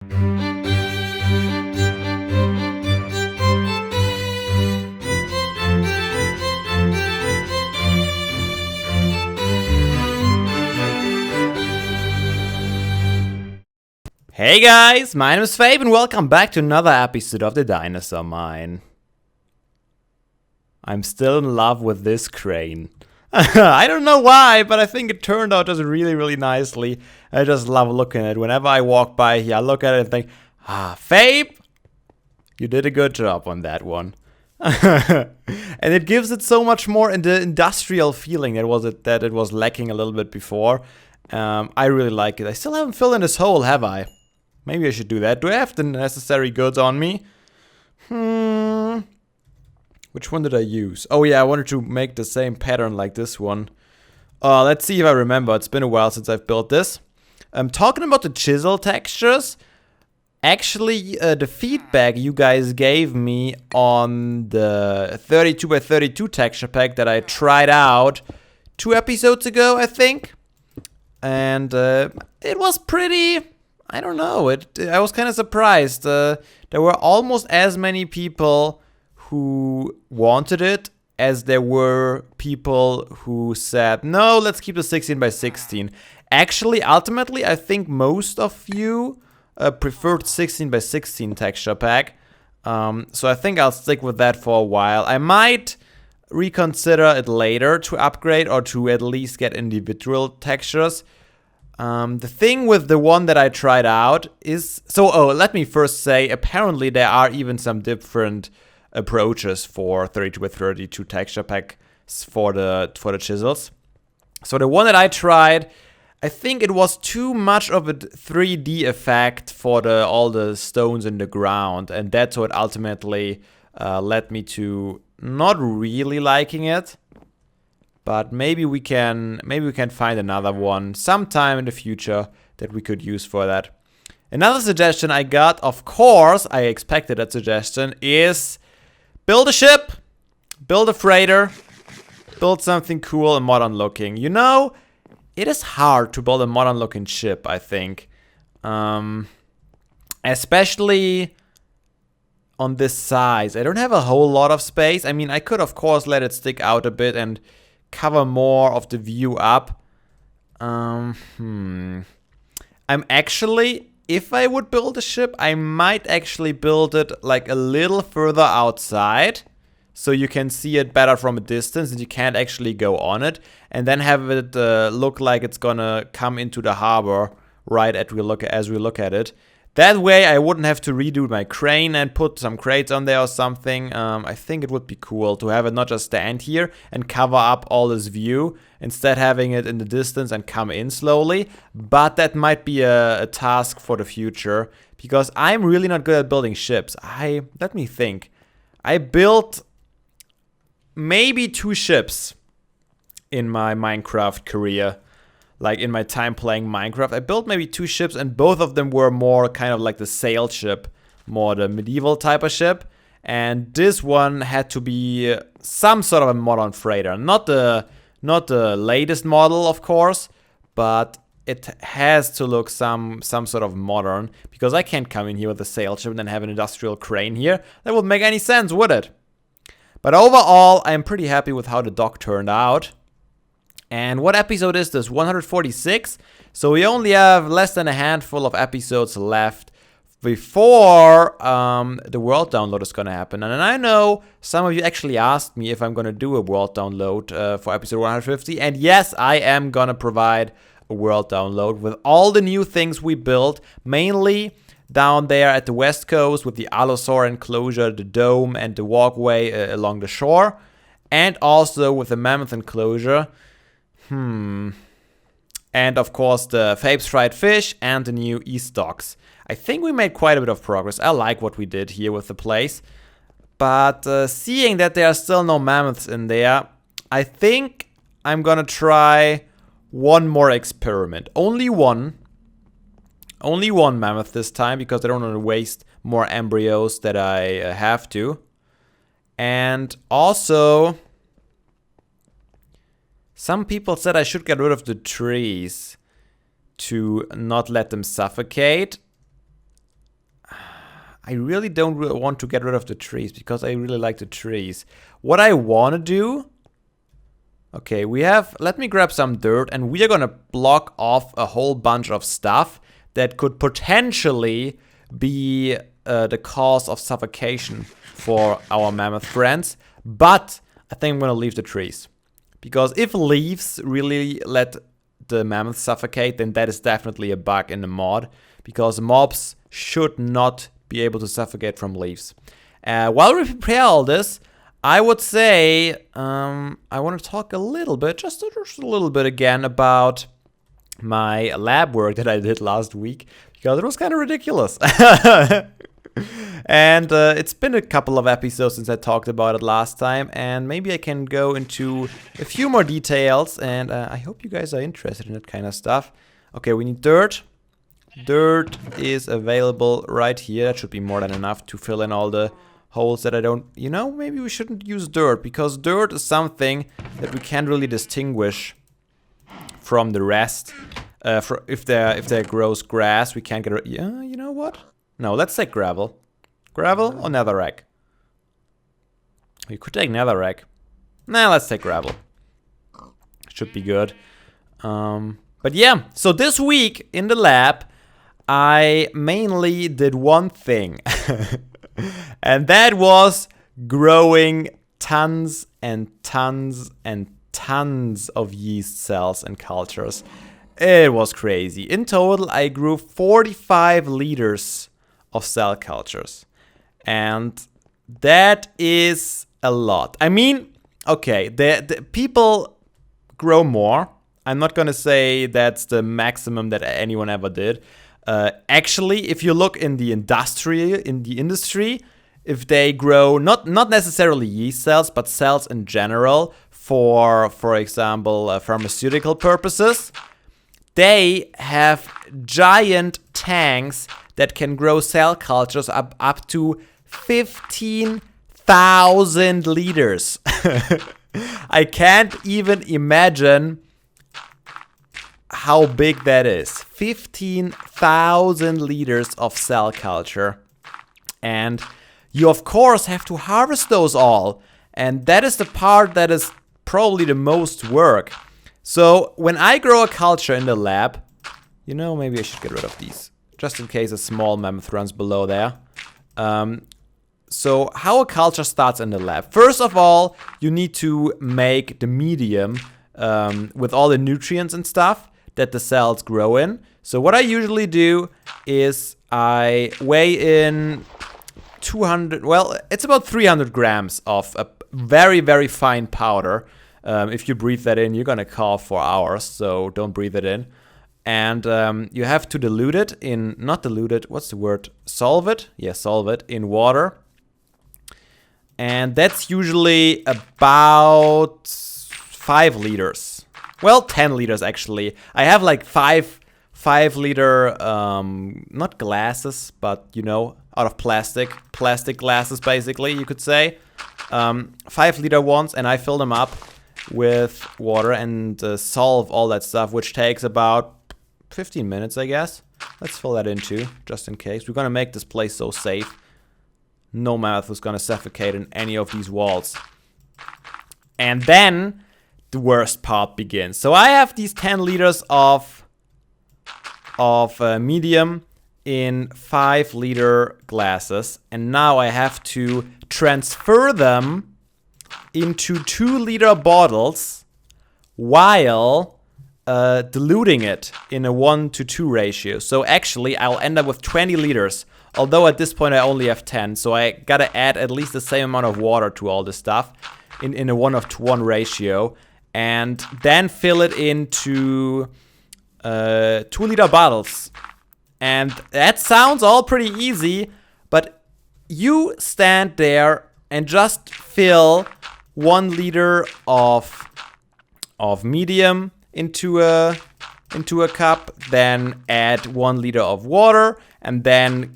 Hey guys, my name is Fabe and welcome back to another episode of the Dinosaur Mine. I'm still in love with this crane. I don't know why, but I think it turned out just really nicely. I just love looking at it. Whenever I walk by here, I look at it and think, Fabe, you did a good job on that one. And it gives it so much more in the industrial feeling that it was lacking a little bit before. I really like it. I still haven't filled in this hole, have I? Maybe I should do that. Do I have the necessary goods on me? Which one did I use? Oh yeah, I wanted to make the same pattern like this one. Let's see if I remember. It's been a while since I've built this. Talking about the chisel textures. Actually, the feedback you guys gave me on the 32x32 texture pack that I tried out 2 episodes ago, I think. And it was pretty... I don't know, I was kind of surprised. There were almost as many people who wanted it as there were people who said, no, let's keep the 16x16. Actually, ultimately, I think most of you preferred 16x16 texture pack. So I think I'll stick with that for a while. I might reconsider it later to upgrade or to at least get individual textures. The thing with the one that I tried out is... let me first say, apparently there are even some different approaches for 32x32 texture packs for the chisels. So the one that I tried, I think it was too much of a 3D effect for all the stones in the ground. And that's what ultimately led me to not really liking it. But maybe we can find another one sometime in the future that we could use for that. Another suggestion I got, of course, I expected that suggestion, is build a ship, build a freighter, build something cool and modern looking. You know, it is hard to build a modern looking ship, I think. Especially on this size. I don't have a whole lot of space. I mean, I could, of course, let it stick out a bit and cover more of the view up. I'm actually, if I would build a ship, I might actually build it like a little further outside, so you can see it better from a distance and you can't actually go on it, and then have it look like it's gonna come into the harbor right as we look at it. That way I wouldn't have to redo my crane and put some crates on there or something. I think it would be cool to have it not just stand here and cover up all this view, instead having it in the distance and come in slowly. But that might be a task for the future, because I'm really not good at building ships. Let me think. I built maybe 2 ships in my Minecraft career. Like in my time playing Minecraft, I built maybe 2 ships, and both of them were more kind of like the sail ship, more the medieval type of ship. And this one had to be some sort of a modern freighter, not the latest model, of course, but it has to look some sort of modern, because I can't come in here with a sail ship and then have an industrial crane here. That wouldn't make any sense, would it? But overall, I'm pretty happy with how the dock turned out. And what episode is this? 146? So we only have less than a handful of episodes left before the world download is gonna happen. And I know some of you actually asked me if I'm gonna do a world download for episode 150. And yes, I am gonna provide a world download with all the new things we built, mainly down there at the west coast with the Dinosaur enclosure, the dome, and the walkway along the shore. And also with the Mammoth enclosure. And of course the Fabe's fried fish and the new East docks. I think we made quite a bit of progress. I like what we did here with the place. But seeing that there are still no mammoths in there, I think I'm gonna try one more experiment. Only one mammoth this time, because I don't want to waste more embryos that I have to. And also, some people said I should get rid of the trees to not let them suffocate. I really don't want to get rid of the trees because I really like the trees. What I want to do... Okay, let me grab some dirt and we are gonna block off a whole bunch of stuff that could potentially be the cause of suffocation for our mammoth friends. But I think I'm gonna leave the trees. Because if leaves really let the mammoth suffocate, then that is definitely a bug in the mod. Because mobs should not be able to suffocate from leaves. While we prepare all this, I would say I want to talk a little bit, just a little bit again about my lab work that I did last week, because it was kind of ridiculous. And it's been a couple of episodes since I talked about it last time, and maybe I can go into a few more details, and I hope you guys are interested in that kind of stuff. Okay, we need dirt. Dirt is available right here. That should be more than enough to fill in all the holes that I don't... You know, maybe we shouldn't use dirt, because dirt is something that we can't really distinguish from the rest. If there grows grass, we can't get... Yeah, you know what? No, let's take gravel. Gravel or netherrack? We could take netherrack. Nah, let's take gravel. Should be good. But yeah, so this week in the lab, I mainly did one thing. And that was growing tons and tons and tons of yeast cells and cultures. It was crazy. In total, I grew 45 liters of cell cultures. And that is a lot. I mean, okay, the people grow more. I'm not gonna say that's the maximum that anyone ever did. Actually, if you look in the industry, if they grow not necessarily yeast cells, but cells in general for example, pharmaceutical purposes, they have giant tanks that can grow cell cultures up to 15,000 liters. I can't even imagine how big that is. 15,000 liters of cell culture. And you of course have to harvest those all. And that is the part that is probably the most work. So when I grow a culture in the lab, you know, maybe I should get rid of these, just in case a small mammoth runs below there. So how a culture starts in the lab. First of all, you need to make the medium with all the nutrients and stuff that the cells grow in. So what I usually do is I weigh in 200, well, it's about 300 grams of a very, very fine powder. If you breathe that in, you're gonna cough for hours, so don't breathe it in. And you have to dilute it in, not dilute it, what's the word? Solve it? Yeah, solve it in water. And that's usually about 5 liters. Well, 10 liters actually. I have like 5 liter, not glasses, but you know, out of plastic glasses basically, you could say. 5 liter ones, and I fill them up with water and solve all that stuff, which takes about 15 minutes, I guess. Let's fill that in too, just in case. We're gonna make this place so safe. No mammoth is gonna suffocate in any of these walls. And then the worst part begins. So I have these 10 liters of medium in 5 liter glasses, and now I have to transfer them into 2 liter bottles while diluting it in a 1:2 ratio. So actually I'll end up with 20 liters, although at this point I only have 10, so I gotta add at least the same amount of water to all this stuff in a 1:1 ratio, and then fill it into 2 liter bottles. And that sounds all pretty easy, but you stand there and just fill 1 liter of medium into a cup, then add 1 liter of water, and then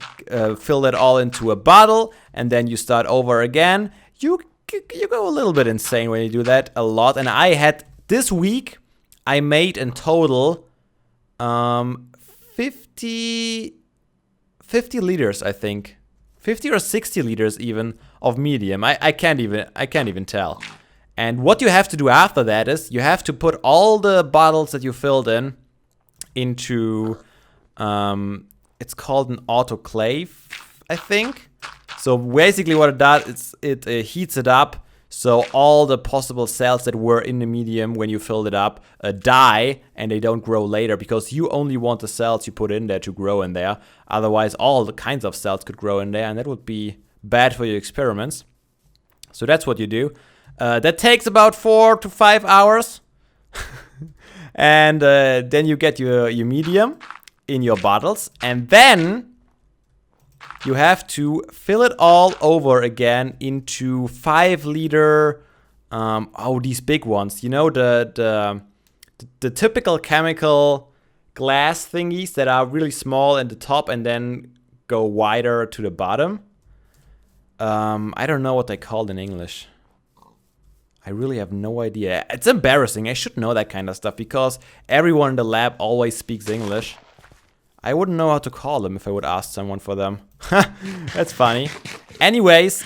fill it all into a bottle, and then you start over again. You go a little bit insane when you do that, a lot. And I had, this week, I made in total 50 liters, I think. 50 or 60 liters even of medium. I can't even tell. And what you have to do after that is you have to put all the bottles that you filled in into it's called an autoclave, I think. So basically what it does is it heats it up, so all the possible cells that were in the medium when you filled it up die, and they don't grow later, because you only want the cells you put in there to grow in there. Otherwise all the kinds of cells could grow in there, and that would be bad for your experiments. So that's what you do. That takes about 4 to 5 hours. And then you get your medium in your bottles, and then you have to fill it all over again into 5 liter, these big ones. You know, the typical chemical glass thingies that are really small at the top and then go wider to the bottom. I don't know what they called in English. I really have no idea. It's embarrassing. I should know that kind of stuff because everyone in the lab always speaks English. I wouldn't know how to call them if I would ask someone for them. That's funny. Anyways,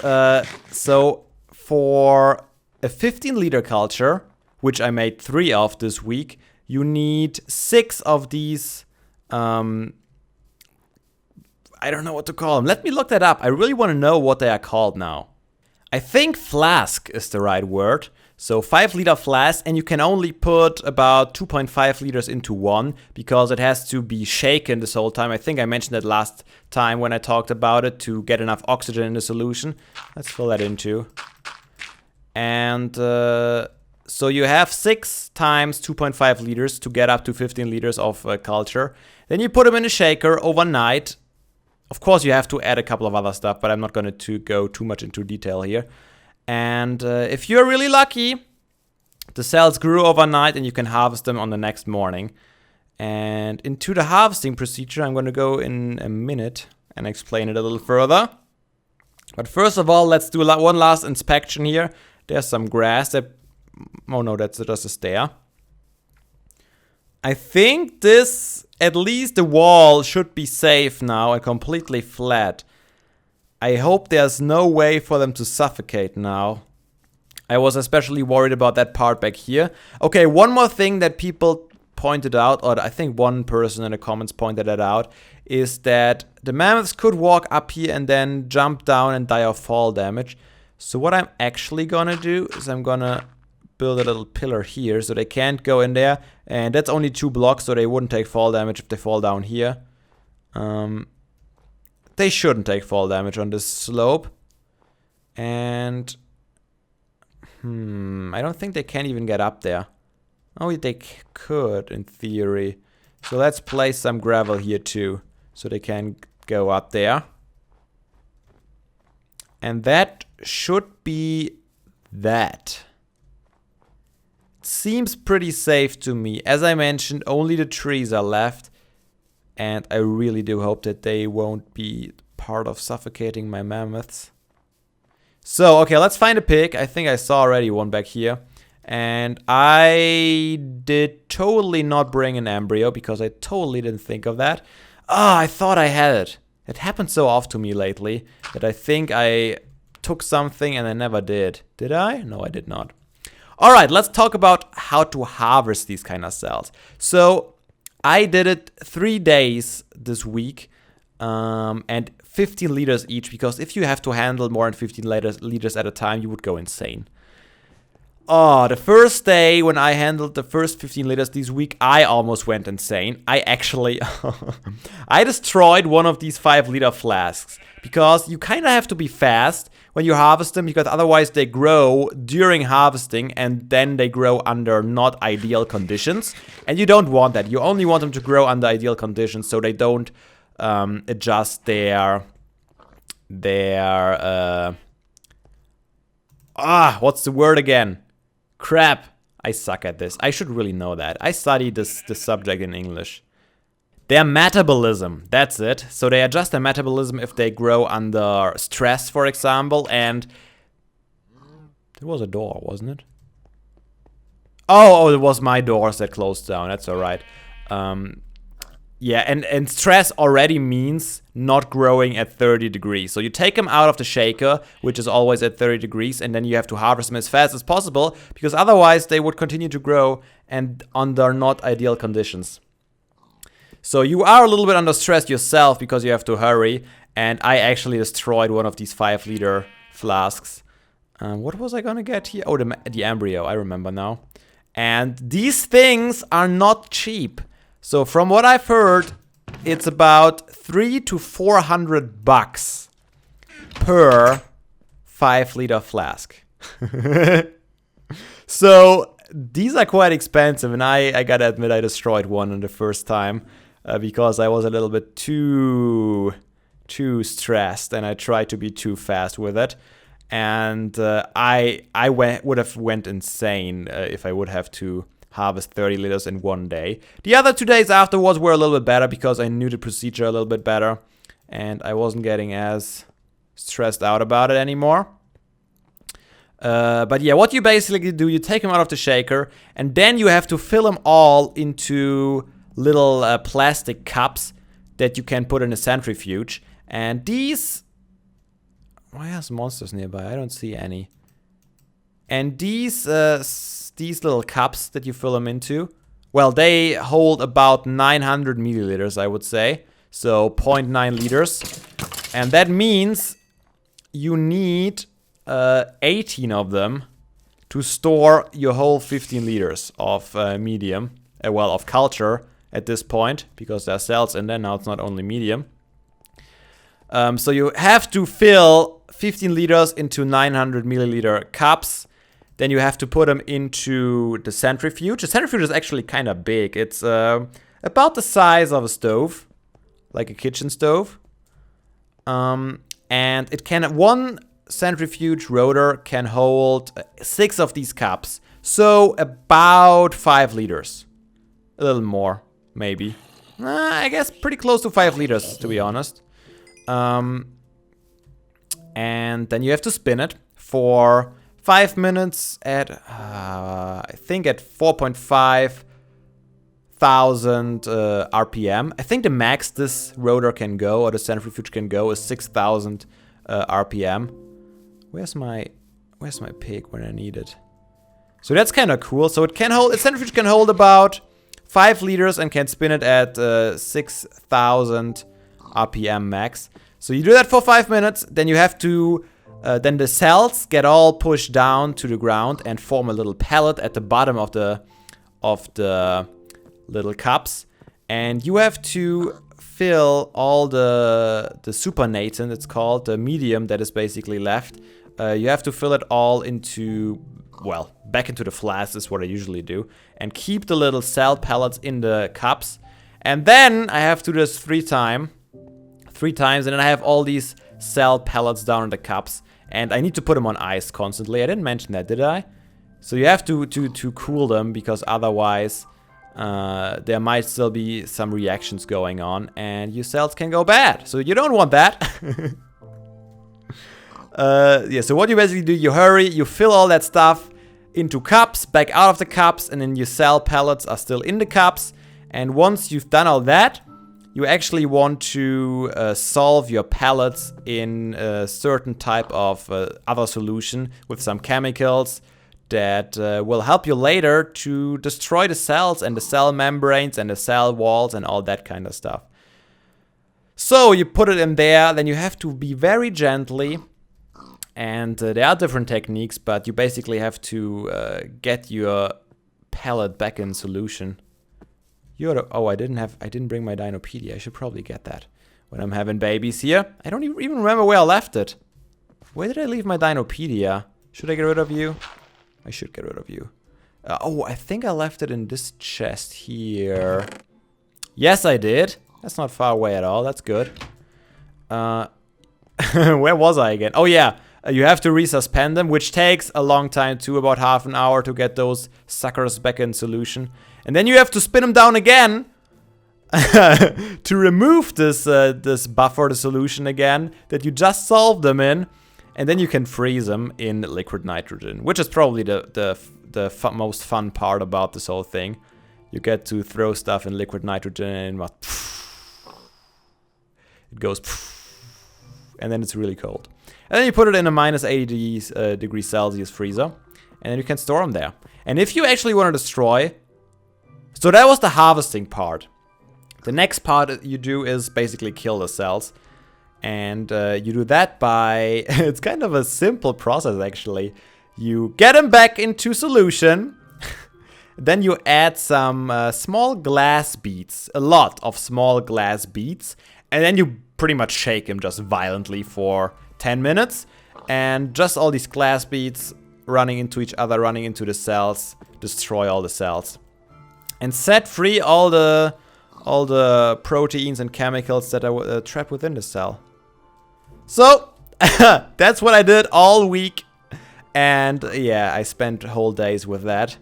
so for a 15-liter culture, which I made 3 of this week, you need 6 of these. I don't know what to call them. Let me look that up. I really want to know what they are called now. I think flask is the right word. So 5-liter flask, and you can only put about 2.5 liters into one because it has to be shaken this whole time. I think I mentioned that last time when I talked about it, to get enough oxygen in the solution. Let's fill that in too. And so you have 6 times 2.5 liters to get up to 15 liters of culture. Then you put them in a shaker overnight. Of course, you have to add a couple of other stuff, but I'm not going to go too much into detail here. And if you're really lucky, the cells grew overnight and you can harvest them on the next morning. And into the harvesting procedure, I'm going to go in a minute and explain it a little further. But first of all, let's do one last inspection here. There's some grass that... Oh no, that's just a stair. I think this, at least the wall, should be safe now and completely flat. I hope there's no way for them to suffocate now. I was especially worried about that part back here. Okay, one more thing that people pointed out, or I think one person in the comments pointed that out, is that the mammoths could walk up here and then jump down and die of fall damage. So what I'm actually gonna do is I'm gonna build a little pillar here so they can't go in there. And that's only 2 blocks, so they wouldn't take fall damage if they fall down here. They shouldn't take fall damage on this slope. And I don't think they can even get up there. Oh, they could in theory. So let's place some gravel here too, so they can go up there. And that should be that. Seems pretty safe to me. As I mentioned, only the trees are left. And I really do hope that they won't be part of suffocating my mammoths. So, okay, let's find a pig. I think I saw already one back here. And I did totally not bring an embryo because I totally didn't think of that. Ah, I thought I had it. It happened so often to me lately that I think I took something and I never did. Did I? No, I did not. All right, let's talk about how to harvest these kind of cells. So I did it 3 days this week, and 15 liters each, because if you have to handle more than 15 liters at a time, you would go insane. Oh, the first day when I handled the first 15 liters this week, I almost went insane. I actually, I destroyed one of these 5-liter flasks, because you kind of have to be fast when you harvest them, because otherwise they grow during harvesting and then they grow under not ideal conditions. And you don't want that. You only want them to grow under ideal conditions so they don't adjust their what's the word again? Crap. I suck at this. I should really know that. I studied this subject in English. Their metabolism, that's it. So they adjust their metabolism if they grow under stress, for example, and there was a door, wasn't it? Oh, it was my doors that closed down, that's alright. Yeah, and stress already means not growing at 30 degrees. So you take them out of the shaker, which is always at 30 degrees, and then you have to harvest them as fast as possible, because otherwise they would continue to grow and under not ideal conditions. So you are a little bit under stress yourself because you have to hurry, and I actually destroyed one of these 5-liter flasks. What was I gonna get here? Oh, the embryo, I remember now. And these things are not cheap. So from what I've heard, it's about $300 to $400 per 5-liter flask. So these are quite expensive, and I gotta admit I destroyed one in the first time because I was a little bit too stressed and I tried to be too fast with it. And I would have went insane if I would have to harvest 30 liters in one day. The other 2 days afterwards were a little bit better because I knew the procedure a little bit better and I wasn't getting as stressed out about it anymore. But yeah, what you basically do, you take them out of the shaker and then you have to fill them all into little plastic cups that you can put in a centrifuge. And these... Why are monsters nearby? I don't see any. And these little cups that you fill them into, well, they hold about 900 milliliters, I would say. So 0.9 liters. And that means you need 18 of them to store your whole 15 liters of medium, of culture at this point, because there are cells in there. Now it's not only medium. So you have to fill 15 liters into 900 milliliter cups. Then you have to put them into the centrifuge. The centrifuge is actually kind of big. It's about the size of a stove, like a kitchen stove. And it can, one centrifuge rotor can hold 6 of these cups. So about 5 liters. A little more, maybe. I guess pretty close to 5 liters, to be honest. And then you have to spin it for 5 minutes at, I think at 4.5 thousand RPM. I think the max this rotor can go, or the centrifuge can go, is 6,000 RPM. Where's my pig when I need it? So that's kind of cool. So it can hold, the centrifuge can hold about 5 liters and can spin it at 6,000 RPM max. So you do that for 5 minutes, then you have to, then the cells get all pushed down to the ground and form a little pellet at the bottom of the little cups. And you have to fill all the supernatant, it's called, the medium that is basically left. You have to fill it all into, well, back into the flask is what I usually do. And keep the little cell pellets in the cups. And then I have to do this 3 times, and then I have all these cell pellets down in the cups. And I need to put them on ice constantly. I didn't mention that, did I? So you have to cool them, because otherwise there might still be some reactions going on and your cells can go bad. So you don't want that. Yeah, so what you basically do, you hurry, you fill all that stuff into cups, back out of the cups, and then your cell pellets are still in the cups. And once you've done all that, you actually want to solve your pellets in a certain type of other solution with some chemicals that will help you later to destroy the cells and the cell membranes and the cell walls and all that kind of stuff. So you put it in there, then you have to be very gently, and there are different techniques, but you basically have to get your pellet back in solution. Oh, I didn't bring my Dinopedia. I should probably get that when I'm having babies here. I don't even remember where I left it. Where did I leave my Dinopedia? Should I get rid of you? I should get rid of you. Oh, I think I left it in this chest here. Yes, I did. That's not far away at all. That's good. Where was I again? Oh, yeah. You have to resuspend them, which takes a long time too, about half an hour to get those suckers back in solution. And then you have to spin them down again to remove this buffer, the solution again, that you just solved them in. And then you can freeze them in liquid nitrogen, which is probably the most fun part about this whole thing. You get to throw stuff in liquid nitrogen and it goes, and then it's really cold. And then you put it in a minus 80 degrees Celsius freezer, and then you can store them there. And if you actually want to destroy, so that was the harvesting part. The next part you do is basically kill the cells. And you do that by, it's kind of a simple process actually. You get them back into solution. Then you add some small glass beads, a lot of small glass beads. And then you pretty much shake them just violently for 10 minutes. And just all these glass beads running into each other, running into the cells, destroy all the cells. And set free all the proteins and chemicals that are trapped within the cell. So, that's what I did all week. And yeah, I spent whole days with that.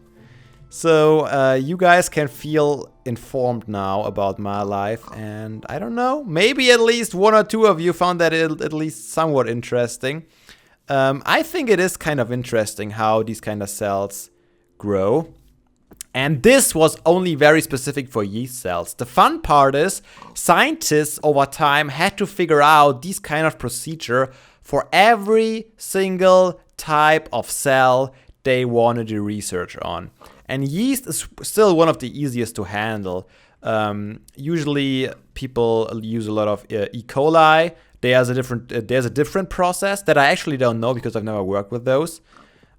So, you guys can feel informed now about my life. And I don't know, maybe at least one or two of you found that at least somewhat interesting. I think it is kind of interesting how these kind of cells grow. And this was only very specific for yeast cells. The fun part is scientists over time had to figure out this kind of procedure for every single type of cell they wanted to research on. And yeast is still one of the easiest to handle. Usually people use a lot of E. coli. There's a different process that I actually don't know because I've never worked with those.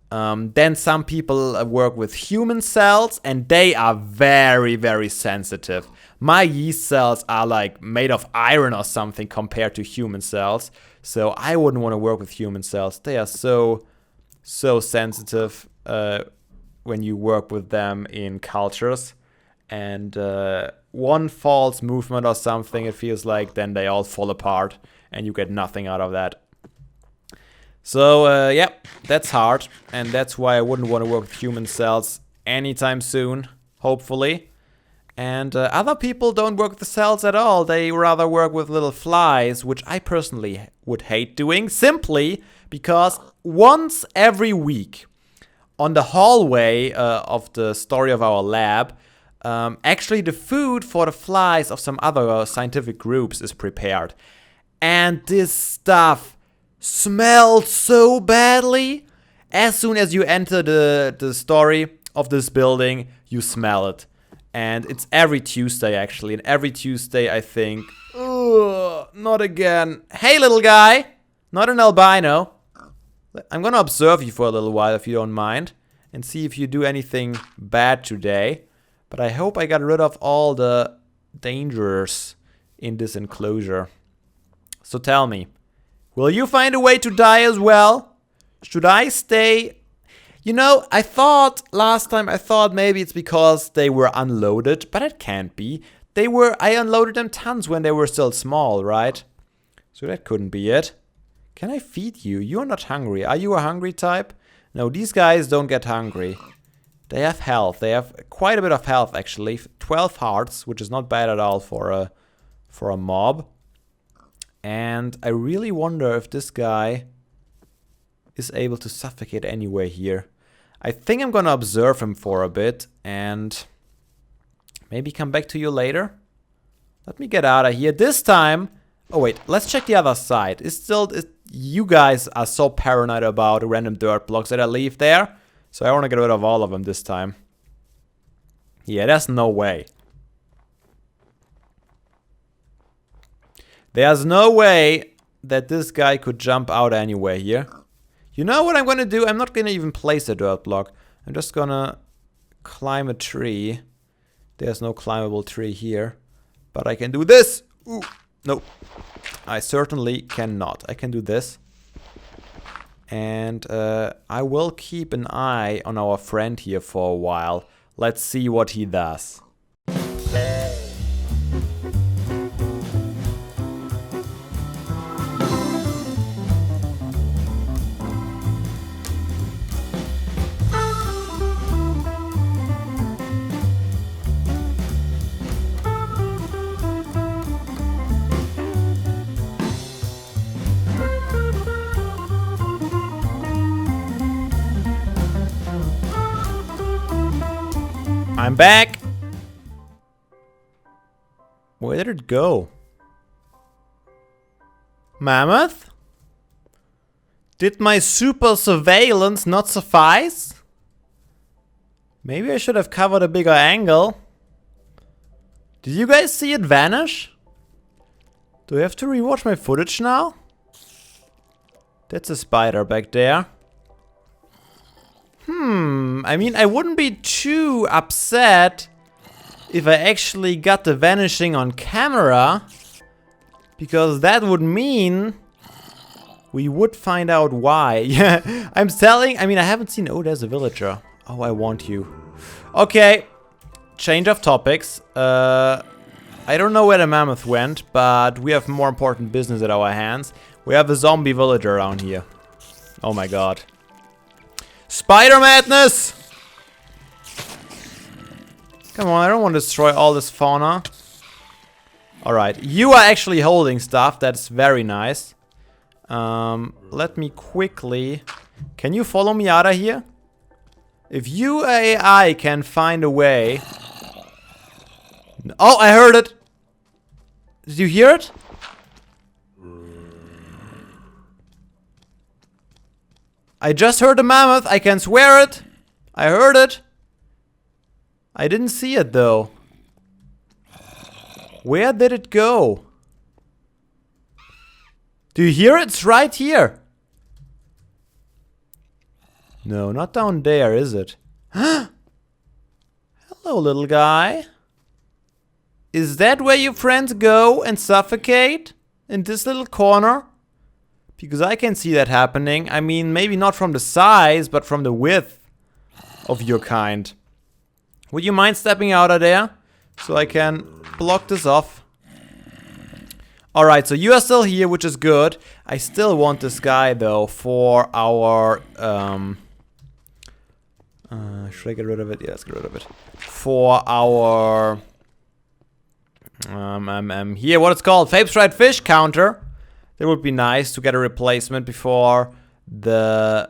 Then some people work with human cells, and they are very, very sensitive. My yeast cells are like made of iron or something compared to human cells. So I wouldn't want to work with human cells. They are so sensitive when you work with them in cultures. And one false movement or something, it feels like then they all fall apart and you get nothing out of that. So, yeah, that's hard, and that's why I wouldn't want to work with human cells anytime soon, hopefully. And other people don't work with the cells at all. They rather work with little flies, which I personally would hate doing, simply because once every week on the hallway of the story of our lab, actually the food for the flies of some other scientific groups is prepared. And this stuff smells so badly. As soon as you enter the story of this building, you smell it. And it's every Tuesday actually. And every Tuesday I think, ugh, not again. Hey little guy, not an albino. I'm gonna observe you for a little while if you don't mind. And see if you do anything bad today. But I hope I got rid of all the dangers in this enclosure. So tell me. Will you find a way to die as well? Should I stay? You know, last time I thought maybe it's because they were unloaded, but it can't be. I unloaded them tons when they were still small, right? So that couldn't be it. Can I feed you? You're not hungry. Are you a hungry type? No, these guys don't get hungry. They have health. They have quite a bit of health actually. 12 hearts, which is not bad at all for a mob. And I really wonder if this guy is able to suffocate anywhere here. I think I'm gonna observe him for a bit and maybe come back to you later. Let me get out of here. This time, oh wait, let's check the other side. You guys are so paranoid about random dirt blocks that I leave there. So I want to get rid of all of them this time. Yeah, there's no way. There's no way that this guy could jump out anywhere here. You know what I'm going to do? I'm not going to even place a dirt block. I'm just going to climb a tree. There's no climbable tree here. But I can do this. Ooh, no. I certainly cannot. I can do this. And I will keep an eye on our friend here for a while. Let's see what he does. I'm back. Where did it go? Mammoth? Did my super surveillance not suffice? Maybe I should have covered a bigger angle. Did you guys see it vanish? Do I have to rewatch my footage now? That's a spider back there. I mean, I wouldn't be too upset if I actually got the vanishing on camera. Because that would mean we would find out why. Yeah, I mean, I haven't seen... Oh, there's a villager. Oh, I want you. Okay, change of topics. I don't know where the mammoth went, but we have more important business at our hands. We have a zombie villager around here. Oh my god. Spider madness! Come on, I don't want to destroy all this fauna. Alright, you are actually holding stuff. That's very nice. Let me quickly... Can you follow me out of here? If you AI can find a way... Oh, I heard it! Did you hear it? I just heard the mammoth. I can swear it. I heard it. I didn't see it though. Where did it go? Do you hear it? It's right here. No, not down there, is it? Hello, little guy. Is that where your friends go and suffocate? In this little corner? Because I can see that happening. I mean, maybe not from the size, but from the width of your kind. Would you mind stepping out of there? So I can block this off. Alright, so you are still here, which is good. I still want this guy, though, for our... should I get rid of it? Yeah, let's get rid of it. For our... here, what it's called? Fabe's Fried Fish counter. That would be nice to get a replacement before the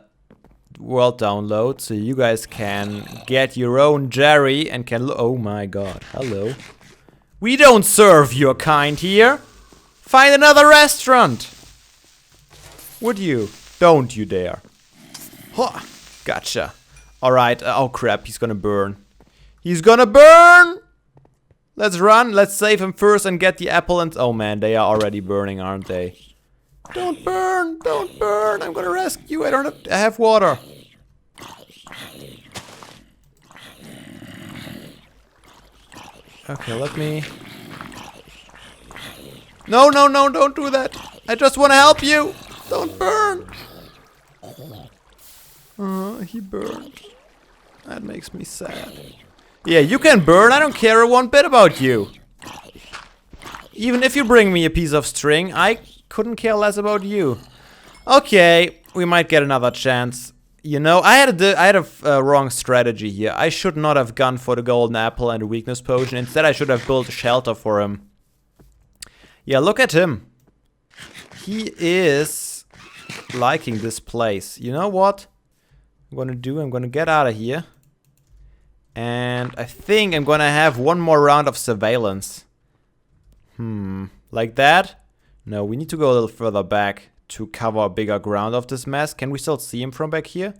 world download. So you guys can get your own Jerry and can... Oh my god, hello. We don't serve your kind here. Find another restaurant. Would you? Don't you dare. Huh, gotcha. Alright, oh crap, he's gonna burn. He's gonna burn! Let's run, let's save him first and get the apple and... Oh man, they are already burning, aren't they? Don't burn! Don't burn! I'm gonna rescue you! I have water! Okay, let me... No, no, no, don't do that! I just wanna help you! Don't burn! He burned. That makes me sad. Yeah, you can burn, I don't care one bit about you! Even if you bring me a piece of string, I couldn't care less about you. Okay, we might get another chance. You know, I had a wrong strategy here. I should not have gone for the golden apple and the weakness potion. Instead, I should have built a shelter for him. Yeah, look at him. He is liking this place. You know what I'm gonna do? I'm gonna get out of here. And I think I'm gonna have one more round of surveillance. Like that? No, we need to go a little further back to cover a bigger ground of this mess. Can we still see him from back here?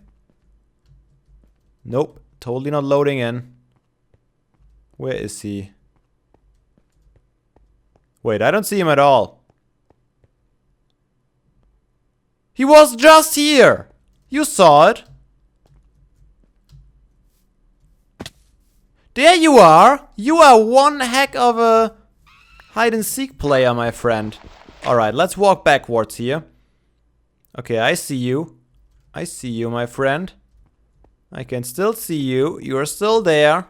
Nope, totally not loading in. Where is he? Wait, I don't see him at all. He was just here! You saw it. There you are! You are one heck of a hide-and-seek player, my friend. Alright, let's walk backwards here. Okay, I see you. I see you, my friend. I can still see you. You're still there.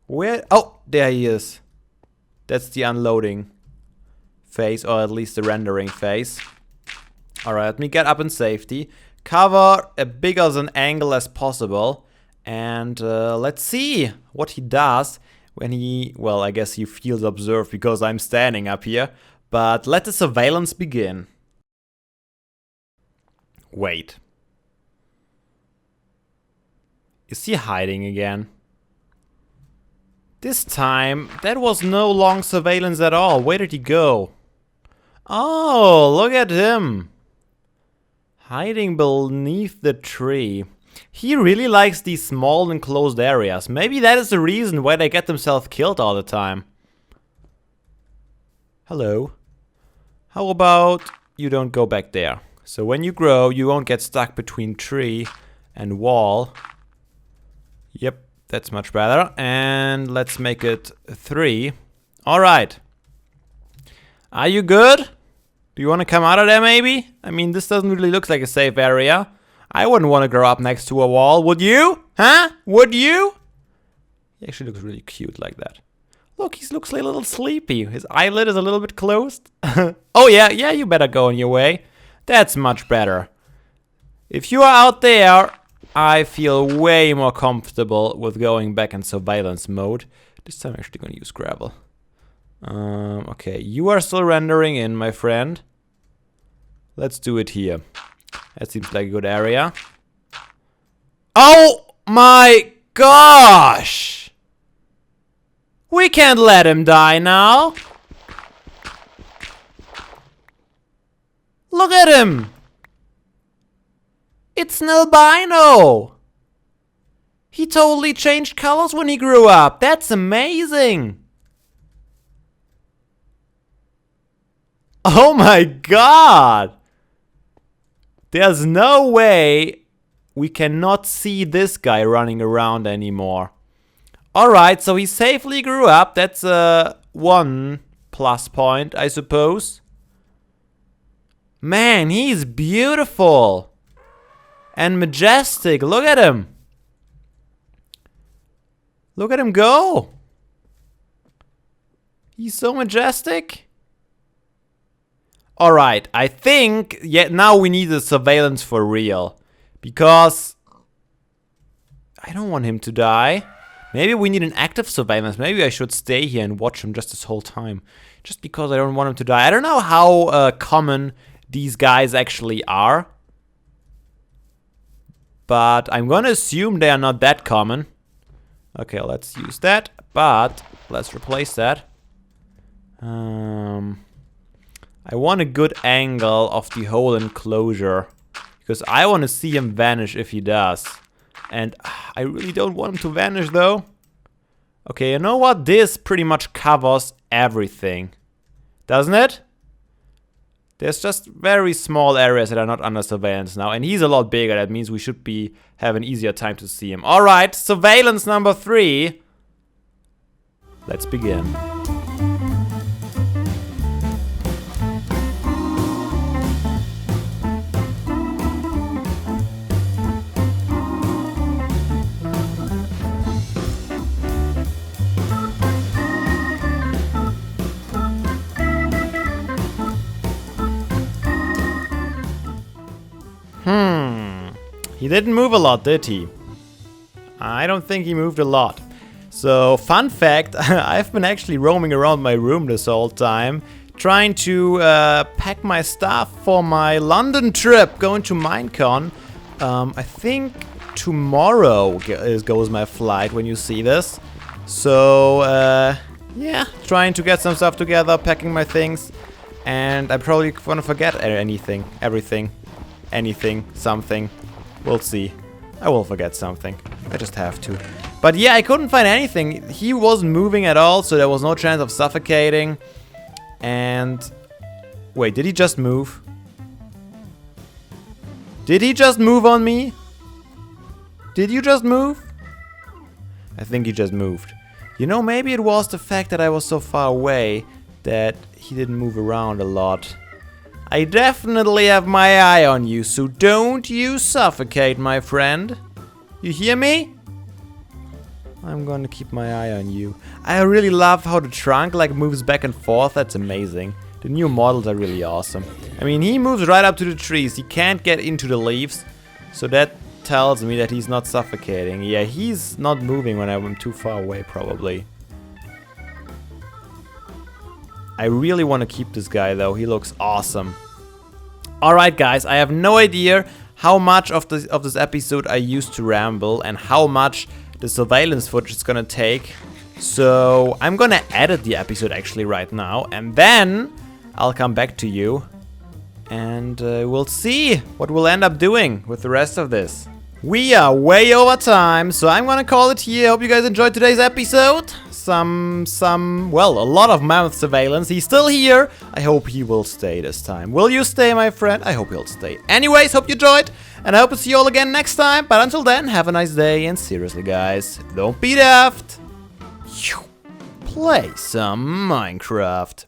Where? Oh, there he is. That's the unloading phase, or at least the rendering phase. Alright, let me get up in safety. Cover a bigger an angle as possible. And let's see what he does when he... Well, I guess he feels observed because I'm standing up here. But let the surveillance begin. Wait. Is he hiding again? This time, that was no long surveillance at all. Where did he go? Oh, look at him. Hiding beneath the tree. He really likes these small enclosed areas. Maybe that is the reason why they get themselves killed all the time. Hello. How about you don't go back there? So when you grow, you won't get stuck between tree and wall. Yep, that's much better. And let's make it 3. All right. Are you good? Do you want to come out of there maybe? I mean, this doesn't really look like a safe area. I wouldn't want to grow up next to a wall, would you? Huh? Would you? He actually looks really cute like that. Look, he looks like a little sleepy. His eyelid is a little bit closed. Oh yeah, you better go on your way. That's much better. If you are out there, I feel way more comfortable with going back in surveillance mode. This time I'm actually going to use gravel. Okay, you are still rendering in, my friend. Let's do it here. That seems like a good area. Oh my gosh! We can't let him die now. Look at him! It's an albino! He totally changed colors when he grew up. That's amazing! Oh my god! There's no way we cannot see this guy running around anymore. Alright, so he safely grew up. That's one plus point, I suppose. Man, he's beautiful. And majestic. Look at him. Look at him go. He's so majestic. Alright, I think now we need the surveillance for real. Because I don't want him to die. Maybe we need an active surveillance. Maybe I should stay here and watch him just this whole time. Just because I don't want him to die. I don't know how common these guys actually are. But I'm gonna assume they are not that common. Okay, let's use that. But let's replace that. I want a good angle of the whole enclosure. Because I want to see him vanish if he does. And I really don't want him to vanish though. Okay, you know what? This pretty much covers everything. Doesn't it? There's just very small areas that are not under surveillance now. And he's a lot bigger. That means we should have an easier time to see him. Alright, surveillance number 3. Let's begin. He didn't move a lot, did he? I don't think he moved a lot. So, fun fact, I've been actually roaming around my room this whole time, trying to pack my stuff for my London trip, going to Minecon. I think tomorrow goes my flight when you see this. So, yeah, trying to get some stuff together, packing my things. And I'm probably gonna forget everything, something. We'll see. I will forget something. I just have to. But yeah, I couldn't find anything. He wasn't moving at all, so there was no chance of suffocating. And... wait, did he just move? Did he just move on me? Did you just move? I think he just moved. You know, maybe it was the fact that I was so far away that he didn't move around a lot. I definitely have my eye on you, so don't you suffocate, my friend. You hear me? I'm gonna keep my eye on you. I really love how the trunk like moves back and forth. That's amazing. The new models are really awesome. I mean, he moves right up to the trees. He can't get into the leaves. So that tells me that he's not suffocating. Yeah, he's not moving when I'm too far away, probably. I really want to keep this guy though, he looks awesome. Alright guys, I have no idea how much of this episode I used to ramble and how much the surveillance footage is gonna take. So I'm gonna edit the episode actually right now, and then I'll come back to you. And we'll see what we'll end up doing with the rest of this. We are way over time, so I'm gonna call it here. Hope you guys enjoyed today's episode. Well, a lot of Mammoth surveillance. He's still here. I hope he will stay this time. Will you stay, my friend? I hope he'll stay. Anyways, hope you enjoyed, and I hope to see you all again next time. But until then, have a nice day, and seriously, guys, don't be daft. Play some Minecraft.